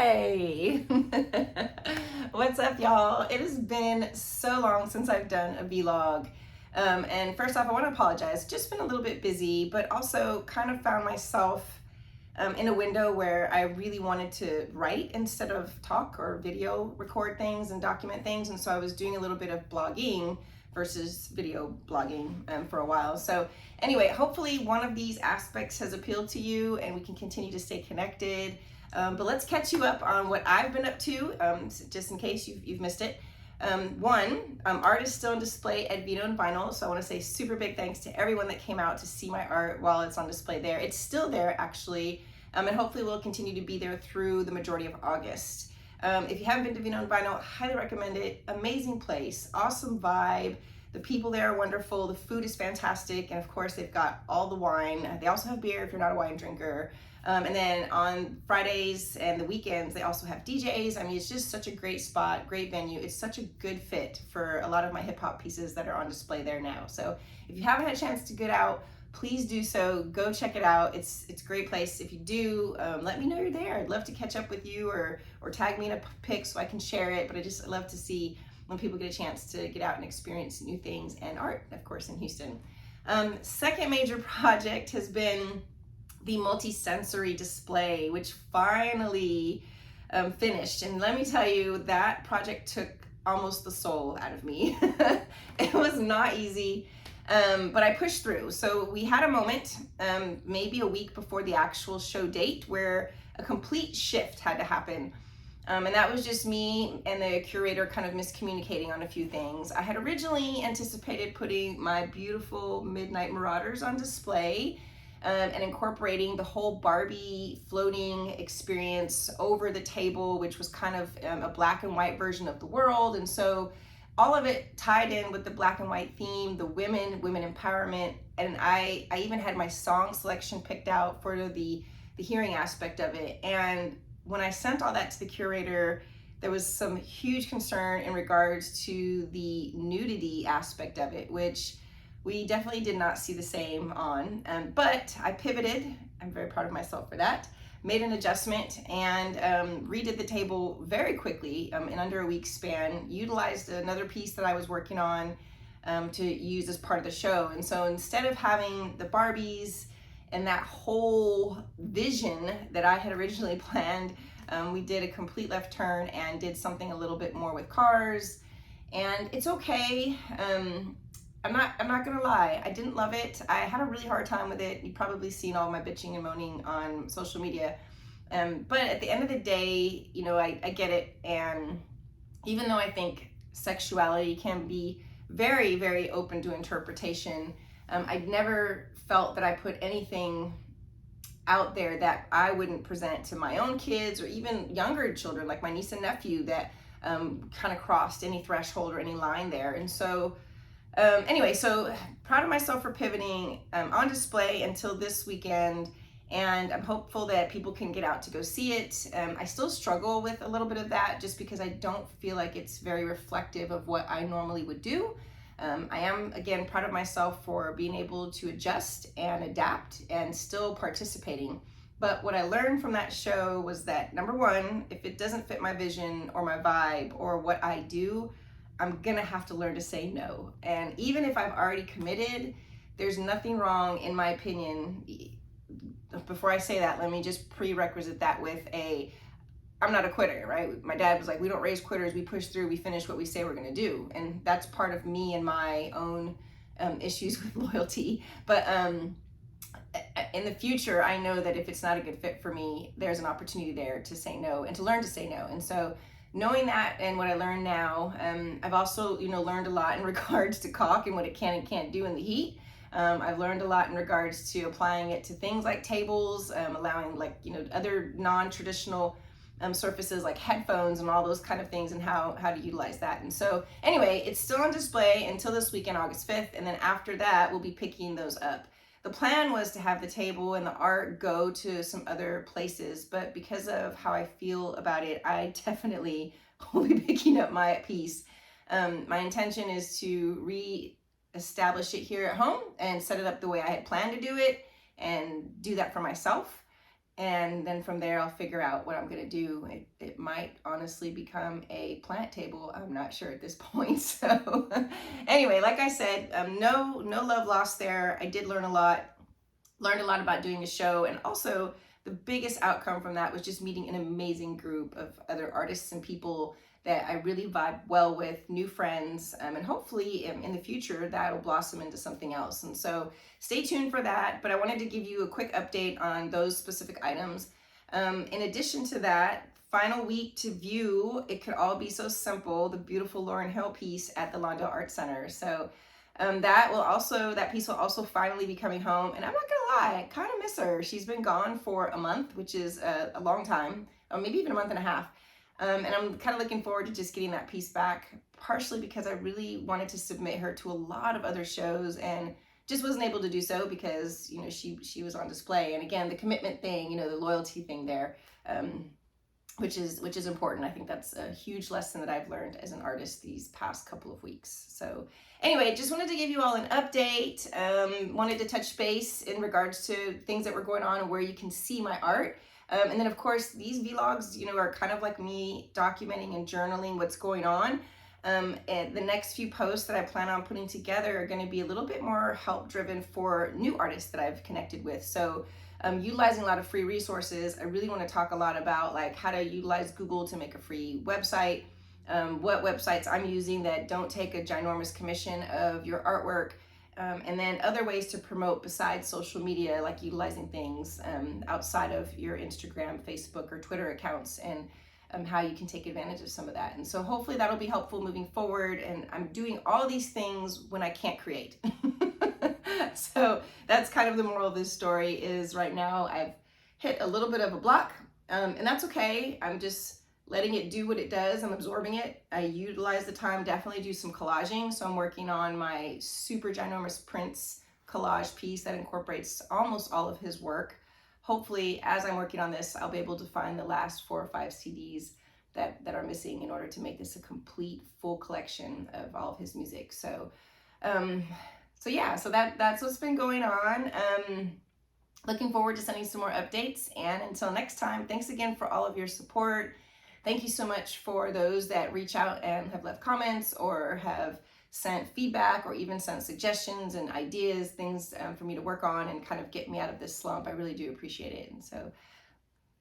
Hey! What's up, y'all? It has been so long since I've done a vlog. And first off, I want to apologize. Just been a little bit busy, but also kind of found myself in a window where I really wanted to write instead of talk or video record things and document things. And so I was doing a little bit of blogging versus video blogging for a while. So anyway, hopefully one of these aspects has appealed to you and we can continue to stay connected. But let's catch you up on what I've been up to, just in case you've missed it. Art is still on display at Vino and Vinyl, so I want to say super big thanks to everyone that came out to see my art while it's on display there. It's still there, actually, and hopefully will continue to be there through the majority of August. If you haven't been to Vino and Vinyl, highly recommend it. Amazing place, awesome vibe. The people there are wonderful. The food is fantastic, and of course, they've got all the wine. They also have beer if you're not a wine drinker. And then on Fridays and the weekends, they also have DJs. I mean, it's just such a great spot, great venue. It's such a good fit for a lot of my hip hop pieces that are on display there now. So if you haven't had a chance to get out, please do so. Go check it out. It's a great place. If you do, let me know you're there. I'd love to catch up with you or tag me in a pic so I can share it. But I just love to see when people get a chance to get out and experience new things and art, of course, in Houston. Second major project has been the multi-sensory display, which finally finished. And let me tell you, that project took almost the soul out of me. It was not easy, but I pushed through. So we had a moment, maybe a week before the actual show date, where a complete shift had to happen. And that was just me and the curator kind of miscommunicating on a few things. I had originally anticipated putting my beautiful Midnight Marauders on display, and incorporating the whole Barbie floating experience over the table, which was kind of a black and white version of the world. And so all of it tied in with the black and white theme, the women empowerment. And I even had my song selection picked out for the hearing aspect of it. And when I sent all that to the curator, there was some huge concern in regards to the nudity aspect of it, which we definitely did not see the same on, but I pivoted. I'm very proud of myself for that. Made an adjustment and redid the table very quickly in under a week's span. Utilized another piece that I was working on to use as part of the show. And so instead of having the Barbies and that whole vision that I had originally planned, we did a complete left turn and did something a little bit more with cars. And it's okay. I'm not gonna lie, I didn't love it. I had a really hard time with it. You've probably seen all my bitching and moaning on social media. But at the end of the day, you know, I get it. And even though I think sexuality can be very, very open to interpretation, I never felt that I put anything out there that I wouldn't present to my own kids or even younger children, like my niece and nephew, that kind of crossed any threshold or any line there. And so anyway, so proud of myself for pivoting, on display until this weekend, and I'm hopeful that people can get out to go see it. I still struggle with a little bit of that just because I don't feel like it's very reflective of what I normally would do. I am, again, proud of myself for being able to adjust and adapt and still participating. But what I learned from that show was that, number one, if it doesn't fit my vision or my vibe or what I do, I'm gonna have to learn to say no. And even if I've already committed, there's nothing wrong, in my opinion. Before I say that, let me just prerequisite that with I'm not a quitter, right? My dad was like, we don't raise quitters, we push through, we finish what we say we're gonna do. And that's part of me and my own issues with loyalty. But in the future, I know that if it's not a good fit for me, there's an opportunity there to say no and to learn to say no. And so knowing that and what I learned now, I've also, learned a lot in regards to caulk and what it can and can't do in the heat. I've learned a lot in regards to applying it to things like tables, allowing other non-traditional surfaces like headphones and all those kind of things, and how to utilize that. And so anyway, it's still on display until this weekend, August 5th. And then after that, we'll be picking those up. The plan was to have the table and the art go to some other places, but because of how I feel about it, I definitely will be picking up my piece. My intention is to re-establish it here at home and set it up the way I had planned to do it and do that for myself. And then from there, I'll figure out what I'm going to do. It might honestly become a plant table. I'm not sure at this point. So anyway, like I said, no love lost there. I did learn a lot. Learned a lot about doing a show, and also the biggest outcome from that was just meeting an amazing group of other artists and people that I really vibe well with, new friends, and hopefully in the future that'll blossom into something else. And so stay tuned for that. But I wanted to give you a quick update on those specific items. In addition to that, final week to view It Could All Be So Simple, the beautiful Lauryn Hill piece at the Lawndale Art Center. So that piece will also finally be coming home. And I'm not gonna lie, I kind of miss her. She's been gone for a month, which is a long time, or maybe even a month and a half. And I'm kind of looking forward to just getting that piece back, partially because I really wanted to submit her to a lot of other shows and just wasn't able to do so because, you know, she was on display. And again, the commitment thing, you know, the loyalty thing there, which is important. I think that's a huge lesson that I've learned as an artist these past couple of weeks. So anyway, just wanted to give you all an update. Wanted to touch base in regards to things that were going on and where you can see my art. And then of course, these vlogs, you know, are kind of like me documenting and journaling what's going on. And the next few posts that I plan on putting together are going to be a little bit more help driven for new artists that I've connected with. So utilizing a lot of free resources. I really want to talk a lot about like how to utilize Google to make a free website, what websites I'm using that don't take a ginormous commission of your artwork, and then other ways to promote besides social media, like utilizing things outside of your Instagram, Facebook, or Twitter accounts, and how you can take advantage of some of that. And so hopefully that'll be helpful moving forward. And I'm doing all these things when I can't create. So that's kind of the moral of this story is right now I've hit a little bit of a block, and that's okay. I'm just letting it do what it does. I'm absorbing it. I utilize the time, definitely do some collaging. So I'm working on my super ginormous Prince collage piece that incorporates almost all of his work. Hopefully, as I'm working on this, I'll be able to find the last 4 or 5 CDs that are missing in order to make this a complete full collection of all of his music. So yeah, so that's what's been going on. Looking forward to sending some more updates. And until next time, thanks again for all of your support. Thank you so much for those that reach out and have left comments or have sent feedback or even sent suggestions and ideas, things for me to work on and kind of get me out of this slump. I really do appreciate it. And so